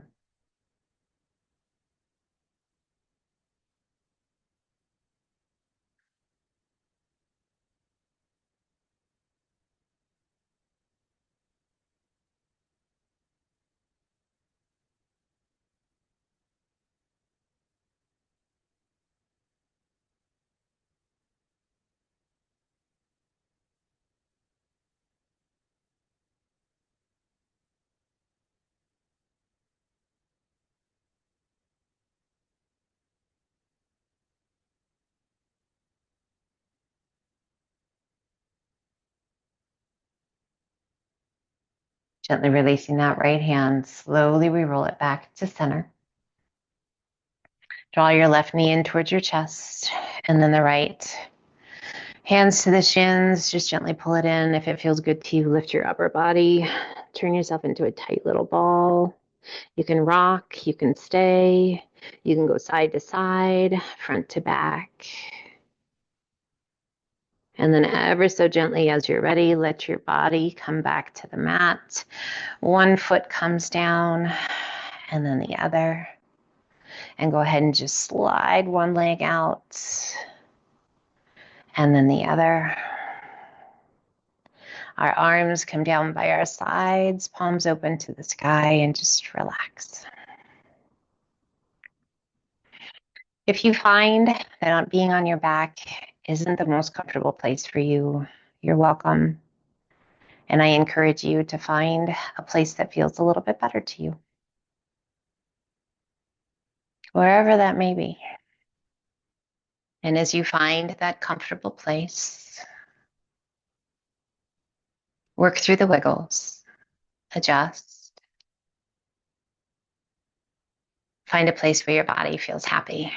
Gently releasing that right hand, slowly re-roll it back to center. Draw your left knee in towards your chest, and then the right. Hands to the shins, just gently pull it in. If it feels good to you, lift your upper body. Turn yourself into a tight little ball. You can rock, you can stay, you can go side to side, front to back. And then ever so gently as you're ready, let your body come back to the mat. One foot comes down and then the other. And go ahead and just slide one leg out and then the other. Our arms come down by our sides, palms open to the sky, and just relax. If you find that being on your back isn't the most comfortable place for you, you're welcome. And I encourage you to find a place that feels a little bit better to you, wherever that may be. And as you find that comfortable place, work through the wiggles, adjust, find a place where your body feels happy,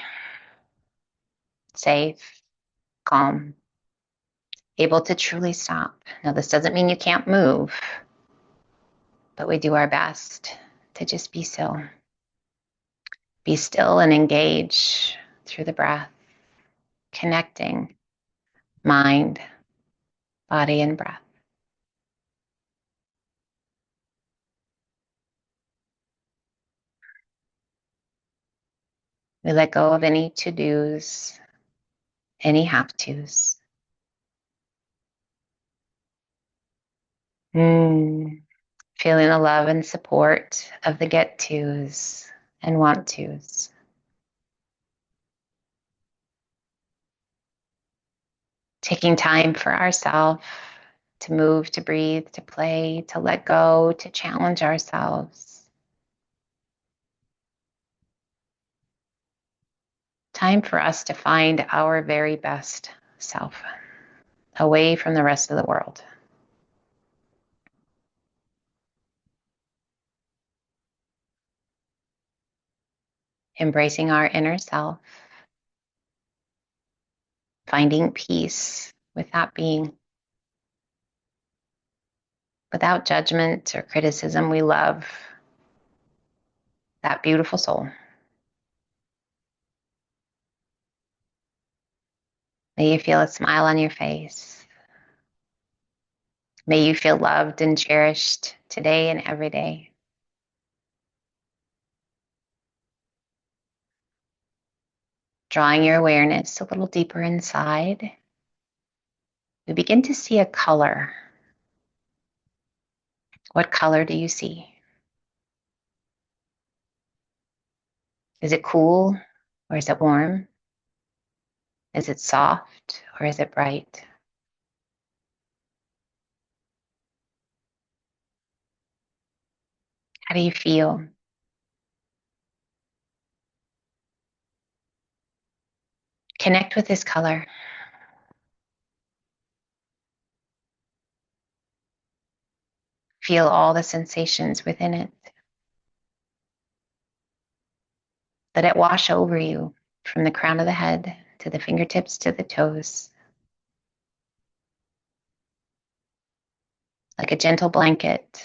safe, calm, able to truly stop. Now, this doesn't mean you can't move, but we do our best to just be still. Be still and engage through the breath, connecting mind, body, and breath. We let go of any to-dos, any have-tos. Feeling the love and support of the get-tos and want-tos. Taking time for ourselves to move, to breathe, to play, to let go, to challenge ourselves. Time for us to find our very best self, away from the rest of the world. Embracing our inner self, finding peace with that being. Without judgment or criticism, we love that beautiful soul. May you feel a smile on your face. May you feel loved and cherished today and every day. Drawing your awareness a little deeper inside. we begin to see a color. What color do you see? Is it cool or is it warm? Is it soft or is it bright? How do you feel? Connect with this color. Feel all the sensations within it. Let it wash over you from the crown of the head to the fingertips to the toes. Like a gentle blanket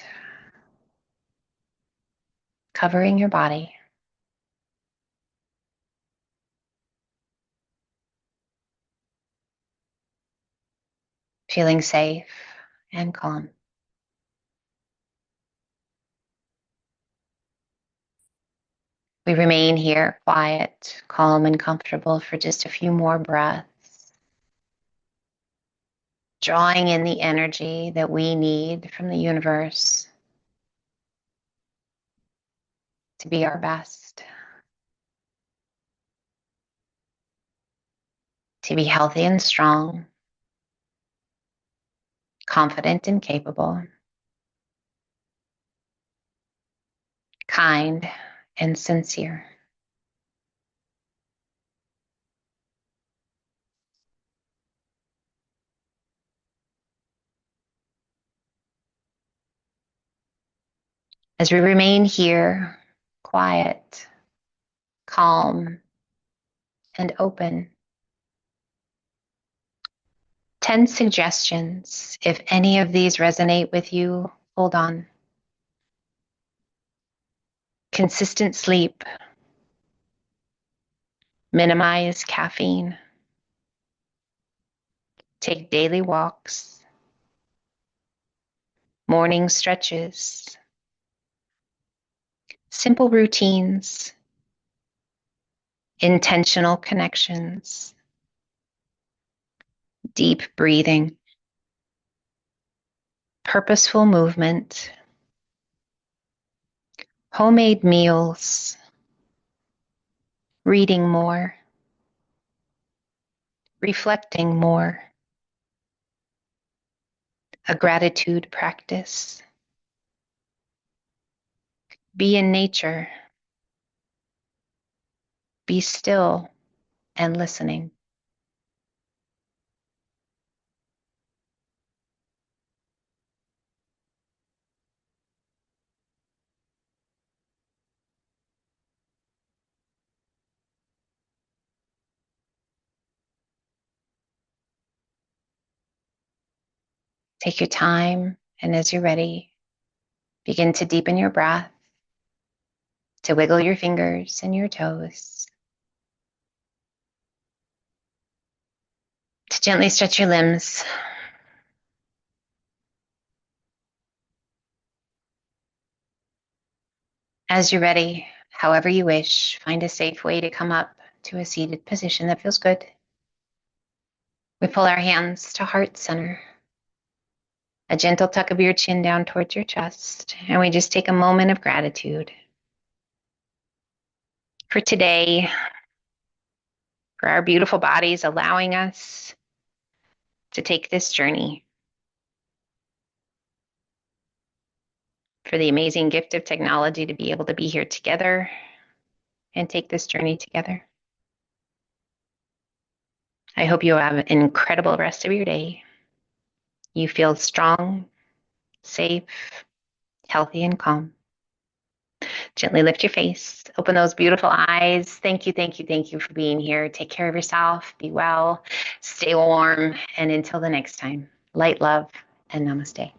covering your body. Feeling safe and calm. We remain here quiet, calm, and comfortable for just a few more breaths, drawing in the energy that we need from the universe to be our best, to be healthy and strong, confident and capable, kind and sincere. As we remain here, quiet, calm, and open. 10 suggestions. If any of these resonate with you, hold on. Consistent sleep. Minimize caffeine. Take daily walks. Morning stretches. Simple routines. Intentional connections. Deep breathing. Purposeful movement. Homemade meals. Reading more. Reflecting more. A gratitude practice. Be in nature. Be still and listening. Take your time, and as you're ready, begin to deepen your breath, to wiggle your fingers and your toes, to gently stretch your limbs. As you're ready, however you wish, find a safe way to come up to a seated position that feels good. We pull our hands to heart center, a gentle tuck of your chin down towards your chest, and we just take a moment of gratitude for today, for our beautiful bodies allowing us to take this journey, for the amazing gift of technology to be able to be here together and take this journey together. I hope you have an incredible rest of your day. You feel strong, safe, healthy, and calm. Gently lift your face, open those beautiful eyes. Thank you, thank you, thank you for being here. Take care of yourself, be well, stay warm, and until the next time, light, love, and namaste.